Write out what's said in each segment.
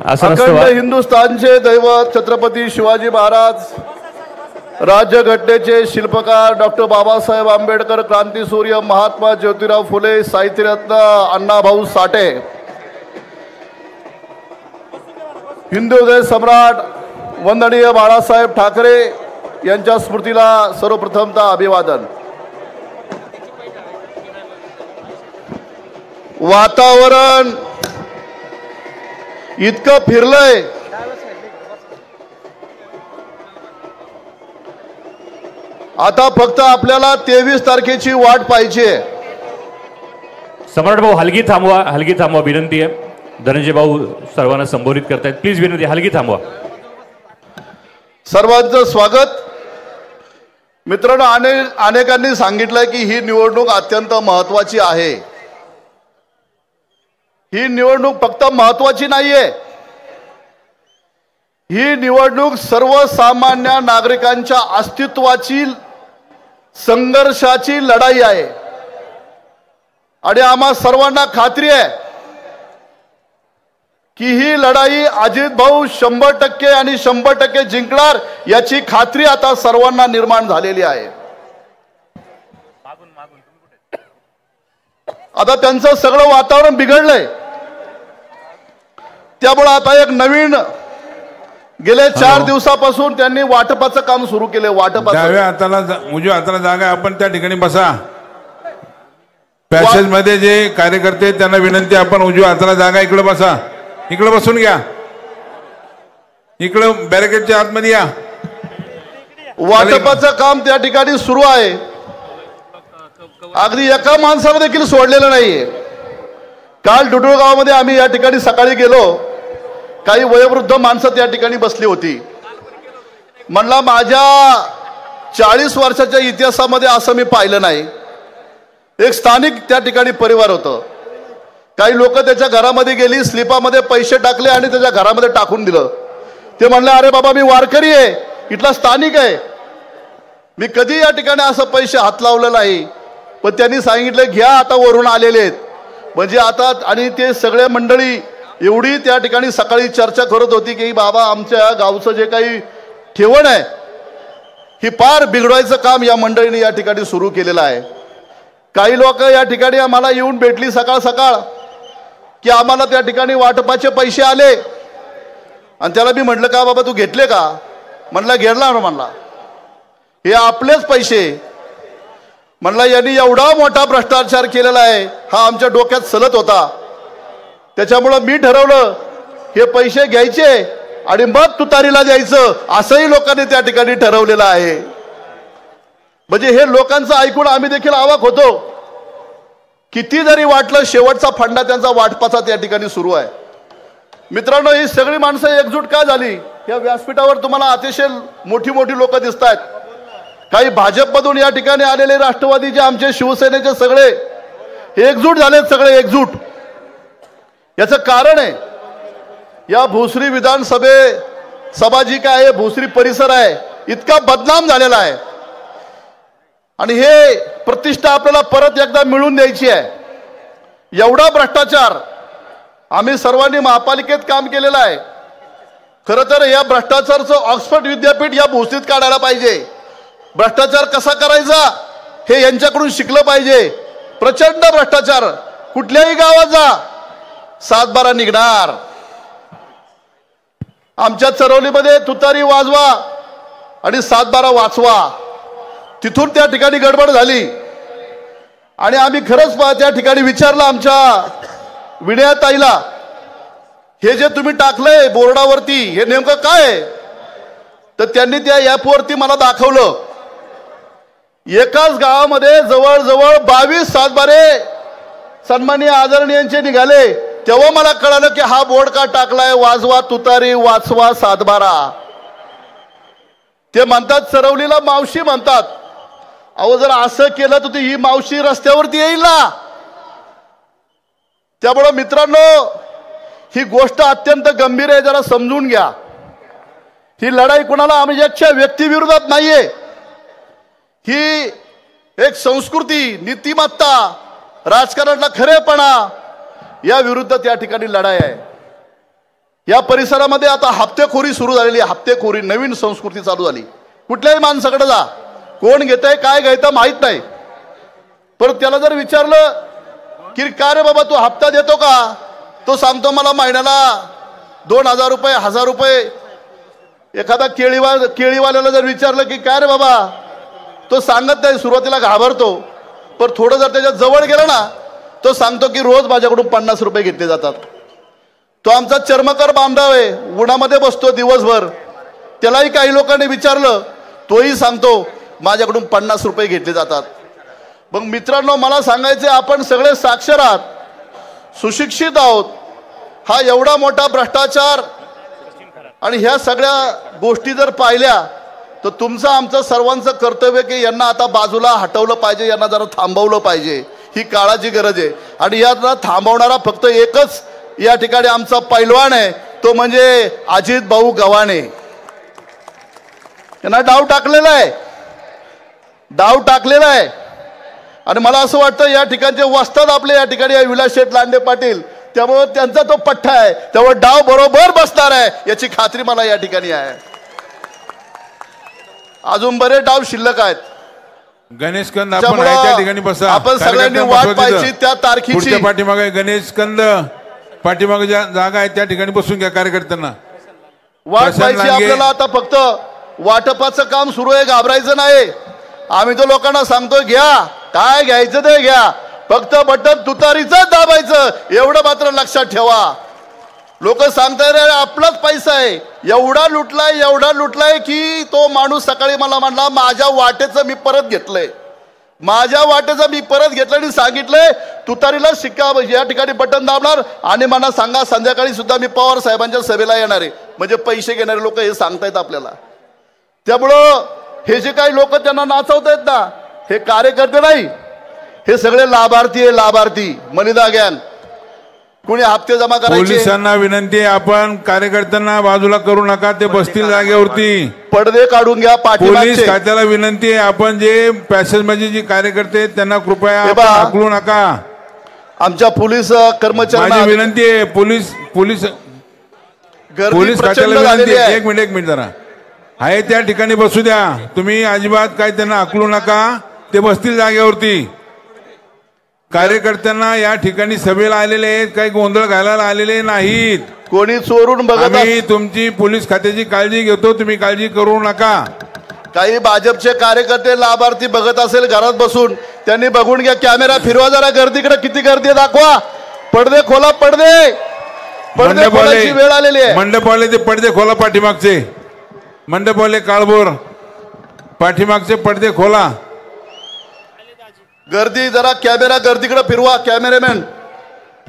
अखंड हिंदुस्थानचे दैवत छत्रपती शिवाजी महाराज, राज्यघटनेचे शिल्पकार डॉक्टर बाबासाहेब आंबेडकर, क्रांतीसूर्य महात्मा ज्योतिराव फुले, साहित्यरत्न अण्णाभाऊ साठे, हिंदुहृदय सम्राट वंदनीय बाळासाहेब ठाकरे यांच्या स्मृतीला सर्वप्रथमतः अभिवादन। वातावरण इतकं फिरलंय, आता फक्त आपल्याला 23 तारखेची वाट पाहिजे। सम्राट भाऊ हलगी थांबवा विनंती आहे। धनंजय भाऊ सर्वांना संबोधित करतायत, प्लीज विनंती, हलगी थांबवा। सर्वांचं स्वागत। मित्रांनो, अनेकांनी सांगितलंय की ही निवडणूक अत्यंत महत्त्वाची आहे। ही निवडणूक फक्त महत्त्वाची नाहीये, ही निवडणूक सर्वसामान्य नागरिकांच्या अस्तित्वाची संघर्षाची लढाई आहे। आणि आम्हा सर्वांना खात्री आहे की ही लढाई अजित भाऊ 100% आणि 100% जिंकणार याची खात्री आता सर्वांना निर्माण झालेली आहे। आता त्यांचं सगळं वातावरण बिघडलंय, त्यामुळे आता एक नवीन गेले 4 दिवसापासून त्यांनी वाटपाचं काम सुरू केले। वाटपाचं उजव्या हाताला जागा, आपण त्या ठिकाणी बसा। पॅसेज मध्ये जे कार्यकर्ते त्यांना विनंती, आपण उजव्या हाताला जागा, इकडे बसा, इकडे बसून घ्या, इकडे बॅरिकेडच्या आतमध्ये या। वाटपाचं काम त्या ठिकाणी सुरू आहे, अगदी एका माणसाला देखील सोडलेलं नाहीये। काल डुडुळगावमध्ये आम्ही या ठिकाणी सकाळी गेलो, काही वयोवृद्ध माणसं त्या ठिकाणी बसली होती। म्हणला माझ्या 40 वर्षाच्या इतिहासामध्ये असं मी पाहिलं नाही। एक स्थानिक त्या ठिकाणी परिवार होतं, काही लोक त्याच्या घरामध्ये गेली, स्लिपामध्ये पैसे टाकले आणि त्याच्या घरामध्ये टाकून दिलं। ते म्हणले, अरे बाबा मी वारकरी आहे, इथला स्थानिक आहे, मी कधी या ठिकाणी असं पैसे हात लावलं नाही। पण त्यांनी सांगितलं घ्या, आता वरून आलेले आहेत म्हणजे आता। आणि ते सगळे मंडळी एवढी त्या ठिकाणी सकाळी चर्चा करत होती की बाबा आमच्या गावचं जे काही ठेवण आहे ही पार बिघडवायचं काम या मंडळीने या ठिकाणी सुरू केलेलं आहे। काही लोक या ठिकाणी आम्हाला येऊन भेटली सकाळ सकाळ की आम्हाला त्या ठिकाणी वाटपाचे पैसे आले, आणि त्याला मी म्हटलं का बाबा तू घेतले का? म्हणला घेतला ना। म्हणला हे आपलेच पैसे। म्हणला यांनी एवढा मोठा भ्रष्टाचार केलेला आहे, हा आमच्या डोक्यात सलत होता। त्याच्यामुळे मी ठरवलं हे पैसे घ्यायचे आणि मग तुतारीला द्यायचं, असंही लोकांनी त्या ठिकाणी ठरवलेलं आहे। म्हणजे हे लोकांचं ऐकून आम्ही देखील अवाक होतो। किती जरी वाटलं, शेवटचा फंडा त्यांचा वाटपाचा त्या ठिकाणी सुरू आहे। मित्रांनो, ही सगळी माणसं एकजूट का झाली? या व्यासपीठावर तुम्हाला अतिशय मोठी मोठी लोक दिसत आहेत, काही भाजपमधून या ठिकाणी आलेले, राष्ट्रवादीचे, आमचे शिवसेनेचे सगळे एकजूट झालेत, सगळे एकजूट। याचं कारण आहे या भोसरी सभा जी काय आहे, भोसरी परिसर आहे, इतका बदनाम झालेला आहे। आणि हे प्रतिष्ठा आपल्याला परत एकदा मिळवून द्यायची आहे। एवढा भ्रष्टाचार आम्ही सर्वांनी महापालिकेत काम केलेलं आहे। खरं तर या भ्रष्टाचाराचं ऑक्सफर्ड विद्यापीठ या भोसरीत काढायला पाहिजे। भ्रष्टाचार कसा करायचा हे यांच्याकडून शिकलं पाहिजे। प्रचंड भ्रष्टाचार, कुठल्याही गावात जा 7-12 निघणार। आमच्या चरवलीमध्ये तुतारी वाजवा आणि 7-12 वाचवा, तिथून त्या ठिकाणी गडबड झाली। आणि आम्ही खरंच त्या ठिकाणी विचारलं आमच्या विनयाताईला, हे जे तुम्ही टाकलंय बोर्डावरती हे नेमकं काय आहे? तर त्यांनी त्या ॲपवरती मला दाखवलं, एकाच गावामध्ये जवळजवळ 22 सातबारे सन्माननीय आदरणीयांचे निघाले। तेव्हा मला कळालं की हा बोर्ड का टाकलाय, वाजवा तुतारी वाचवा 7-12। ते म्हणतात चरवलीला मावशी म्हणतात। अहो जर असं केलं तर ही मावशी रस्त्यावरती येईल ना। त्यामुळे मित्रांनो, ही गोष्ट अत्यंत गंभीर आहे, जरा समजून घ्या। ही लढाई कोणाला आमच्या व्यक्तिविरोधात नाहीये, ही एक संस्कृती, नीतिमत्ता, राजकारणातला खरेपणा या विरुद्ध त्या ठिकाणी लढाई आहे। या परिसरामध्ये आता हप्तेखोरी सुरू झालेली आहे. हप्तेखोरी नवीन संस्कृती चालू झाली. कुठल्याही माणसाकडे जा, कोण घेतंय काय घ्यायचं माहित नाही. पण त्याला जर विचारलं की का रे बाबा तू हप्ता देतो का, तो सांगतो मला महिन्याला 2000 रुपये 1000 रुपये. एखादा केळीवाल्याला जर विचारलं की काय रे बाबा, तो सांगत नाही, सुरुवातीला घाबरतो. पण थोडं जर त्याच्या जवळ गेलं ना, तो सांगतो की रोज माझ्याकडून 50 रुपये घेतले जातात. तो आमचा चर्मकार बांधव आहे, उन्हामध्ये बसतो दिवसभर. त्यालाही काही लोकांनी विचारलं, तोही सांगतो माझ्याकडून 50 रुपये घेतले जातात. मग मित्रांनो, मला सांगायचे, आपण सगळे साक्षर आहात, सुशिक्षित आहोत. हा एवढा मोठा भ्रष्टाचार आणि ह्या सगळ्या गोष्टी जर पाहिल्या तर तुमचं आमचं सर्वांचं कर्तव्य की यांना आता बाजूला हटवलं पाहिजे, यांना जरा थांबवलं पाहिजे. ही काळाची गरज आहे. आणि यांना थांबवणारा फक्त एकच या ठिकाणी आमचा पैलवान आहे, तो म्हणजे अजित भाऊ गव्हाणे. यांना डाव टाकलेला आहे. आणि मला असं वाटतं या ठिकाणचे वस्ताद आपले या ठिकाणी विलास शेठ लांडे पाटील, त्यामुळे त्यांचा तो पठ्ठा आहे, त्यामुळे डाव बरोबर बसणार आहे याची खात्री मला या ठिकाणी आहे. अजून बरे डाव शिल्लक आहेत. गणेश कंद आपण आहे त्या ठिकाणी बसा. आपण सगळ्यांनी वाट पाहायची त्या तारखेची. पाठीमागे गणेश कंद पाठीमागे ज्या जागा आहे त्या ठिकाणी बसून घ्या. कार्यकर्त्यांना वाट पाहायची. आपल्याला आता फक्त वाटपाचं काम सुरू आहे, घाबरायचं नाही. आम्ही तो लोकांना सांगतोय, घ्या काय घ्यायचं ते घ्या, फक्त बटन तुतारीचं दाबायचं, एवढं मात्र लक्षात ठेवा. लोक सांगताय रे आपलाच पैसा आहे, एवढा लुटलाय की तो माणूस सकाळी मला म्हणला माझ्या वाटेचं मी परत घेतलंय आणि सांगितलंय तुतारीला शिक्का या ठिकाणी बटन दाबणार आणि मला सांगा संध्याकाळी सुद्धा मी पवार साहेबांच्या सभेला येणार आहे. म्हणजे पैसे घेणारे लोक हे सांगतायत आपल्याला. त्यामुळं हे जे काही लोक त्यांना नाचवतायत ना, हे कार्यकर्ते नाही, हे सगळे लाभार्थी मलिदा गॅन. कुणी हप्ते जमा करायचे. पोलिसांना विनंती आहे, आपण कार्यकर्त्यांना बाजूला करू नका, ते बसतील जागेवरती. पडदे काढून घ्या. पोलीस खात्याला विनंती आहे, आपण जे पॅसेज मध्ये जे कार्यकर्ते त्यांना कृपया हाकलू नका. आमच्या पोलीस कर्मचाऱ्यांना विनंती आहे, पोलीस खात्याला विनंती आहे, एक मिनिट जरा आहे त्या ठिकाणी बसू द्या. तुम्ही अजिबात काय त्यांना हाकलू नका, ते बसतील जागेवरती. कार्यकर्त्यांना या ठिकाणी सभेला आलेले आहेत, काही गोंधळ घालायला आलेले नाहीत. कोणी चोरून बघत. आम्ही तुमची पोलीस खात्याची काळजी घेतो, तुम्ही काळजी करू नका. काही भाजपचे कार्यकर्ते लाभार्थी बघत असेल घरात बसून, त्यांनी बघून घ्या. कॅमेरा फिरवा जरा, गर्दीकडे किती गर्दी दाखवा. पडदे खोला, पडदे खोलायची वेळ आलेली आहे. मंडपवाले ते पडदे खोला, पाठीमागचे मंडपवाले काळभोर पाठीमागचे पडदे खोला. गर्दी जरा कॅमेरा गर्दीकडे फिरवा कॅमेरामॅन,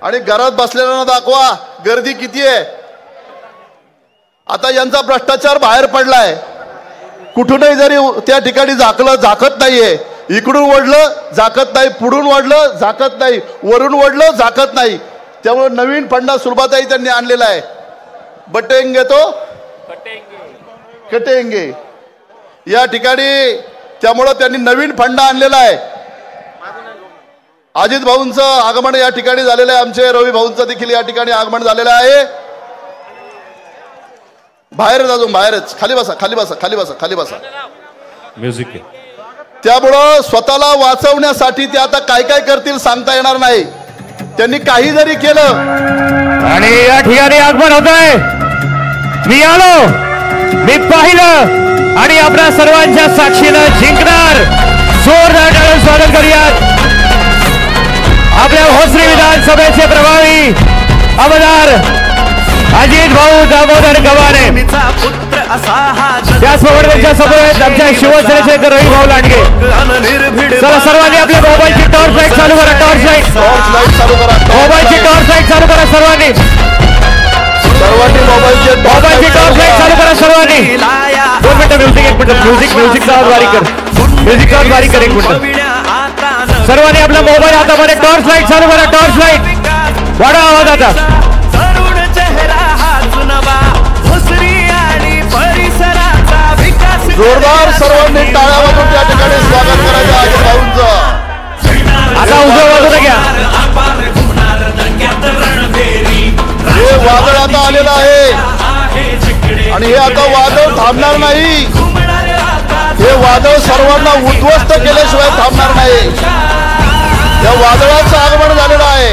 आणि घरात बसलेल्यांना दाखवा गर्दी किती आहे. आता यांचा भ्रष्टाचार बाहेर पडलाय. कुठूनही जरी त्या ठिकाणी झाकत नाहीये. इकडून वडलं झाकत नाही, पुढून वडलं झाकत नाही, वरून वडलं झाकत नाही. त्यामुळे नवीन फंडा सुरुवातही त्यांनी आणलेला आहे. बटेंगे तो कटेंगे या ठिकाणी. त्यामुळं त्यांनी नवीन फंडा आणलेला आहे. अजित भाऊंचं आगमन या ठिकाणी झालेलं आहे. आमचे रवी भाऊंचं देखील या ठिकाणी आगमन झालेलं आहे. बाहेरच अजून बाहेरच. खाली बसा. म्युझिक. त्यामुळं स्वतःला वाचवण्यासाठी ते आता काय करतील सांगता येणार नाही. त्यांनी काही जरी केलं. आणि या ठिकाणी आगमन होत आहे. मी आलो, मी पाहिलं आणि आपल्या सर्वांच्या साक्षीनं जिंकणार. जोरदार स्वागत करूयात आपल्या भोसरी विधानसभेचे प्रभावी आमदार अजित भाऊ दामोदर गव्हाणे. त्याचबरोबर त्यांच्या समोर आमच्या शिवसेनेचे रवी भाऊ लांडगे. चला सर्वांनी आपल्या मोबाईलची टॉर्च लाईट चालू करा. मोबाईलची टॉर्च लाईट चालू करा सर्वांनी. मोबाईलची टॉर्च लाईट चालू करा सर्वांनी. 2 मिनिटं. एक मिनिट. म्युझिकचा आवाज बारीक कर. 1 मिनिट. सर्वांनी आपला मोबाईल हातामध्ये टॉर्च लाईट चालू करा. टॉर्च लाईट वाढा आवाज आता. जोरदार सर्वांनी टाळ्या वाजवून त्या ठिकाणी स्वागत करायचं अजित भाऊंचं. आता उजव्या बाजूला घ्या. हे वादळ आता झालेलं आहे आणि हे आता वादळ थांबणार नाही. हे वादळ सर्वांना उद्ध्वस्त केल्याशिवाय थांबणार नाही. या वादळाचं आगमन झालेलं आहे.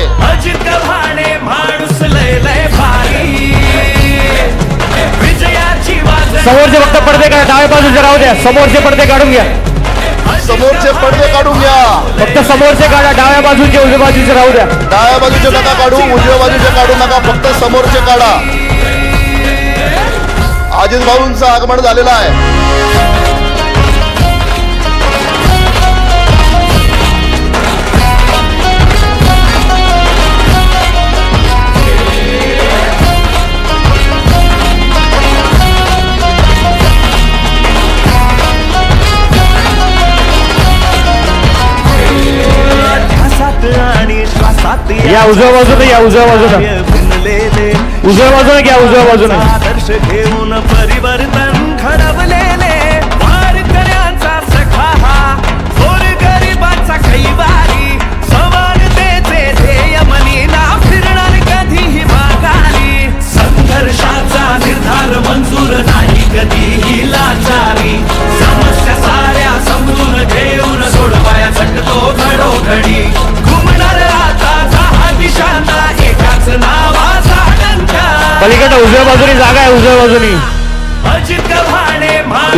समोरचे फक्त पडदे काढा, डाव्या बाजूचे राहू द्या. समोरचे पडदे काढून घ्या. समोरचे पडदे काढून घ्या. फक्त समोरचे काढा, डाव्या बाजूचे उजव्या बाजूचे राहू द्या. डाव्या बाजूचे नका काढू, उजव्या बाजूचे काढू नका, फक्त समोरचे काढा. अजित भाऊंचं आगमन झालेलं आहे. या उजव्या बाजूने, या उजव्या बाजूने, उजव्या बाजूने घ्या, उजव्या बाजूने. आदर्श घेऊन परिवर्तन घडवलेले वारकऱ्यांचा सखा हा थोर गरिबाचा कैवारी समानतेचे ध्येय मनीला फिरणार कधीही माघारी. संघर्षाचा निर्धार मंजूर नाही कधीही लाचारी. समस्या साऱ्या समजून घेऊन सोडवाया झटतो घडोघडी. घुमणार आता दहा दिशांना एकाच नावाचा डंका. पलीकडे उजव्या बाजूनी जागा आहे, उजव्या बाजूनी,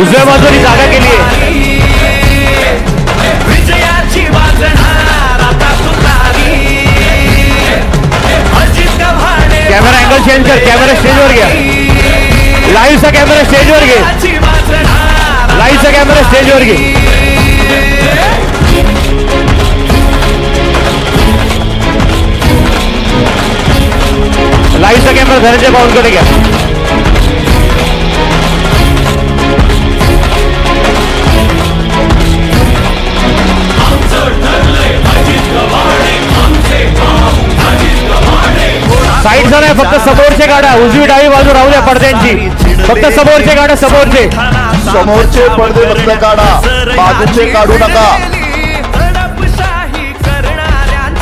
उजव्या बाजूनी जागा केली आहे. विजयाची वाजणार आता तुतारी. कॅमेरा अँगल चेंज कर, कॅमेरा स्टेजवर घ्या. लाईव्हचा कॅमेरा स्टेजवर घे, लाईव्हचा कॅमेरा स्टेजवर घे. लाईव्हचा कॅमेरा धनंजय भाऊंकडे घ्या. साईड झालाय, फक्त समोरचे काढा. उजवी डावी बाजू राहू द्या पडद्यांची. फक्त समोरचे काढा, समोरचे. समोरचे पडदे फक्त काढा, बाजूचे काढू नका.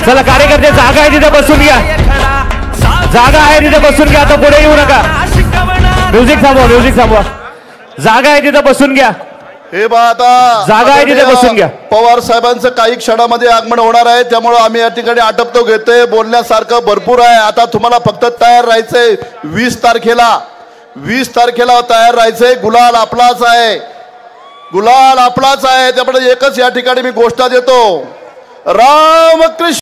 चला कार्यकर्ते, जागा आहे तिथे बसून घ्या, जागा आहे तिथे बसून घ्या. आता पुढे येऊ नका. म्युझिक थांबवा, म्युझिक थांबवा. जागा आहे तिथे बसून घ्या. हे बा आता जागा आहे तिथे बसून घ्या. पवार साहेबांचं काही क्षणामध्ये आगमन होणार आहे, त्यामुळे आम्ही या ठिकाणी आटपतो घेतोय. बोलण्यासारखं भरपूर आहे. आता तुम्हाला फक्त तयार राहायचंय. 20 तारखेला तयार राहायचंय. गुलाल आपलाच आहे, गुलाल आपलाच आहे. त्यामुळे एकच या ठिकाणी मी घोषणा देतो, रामकृष्ण.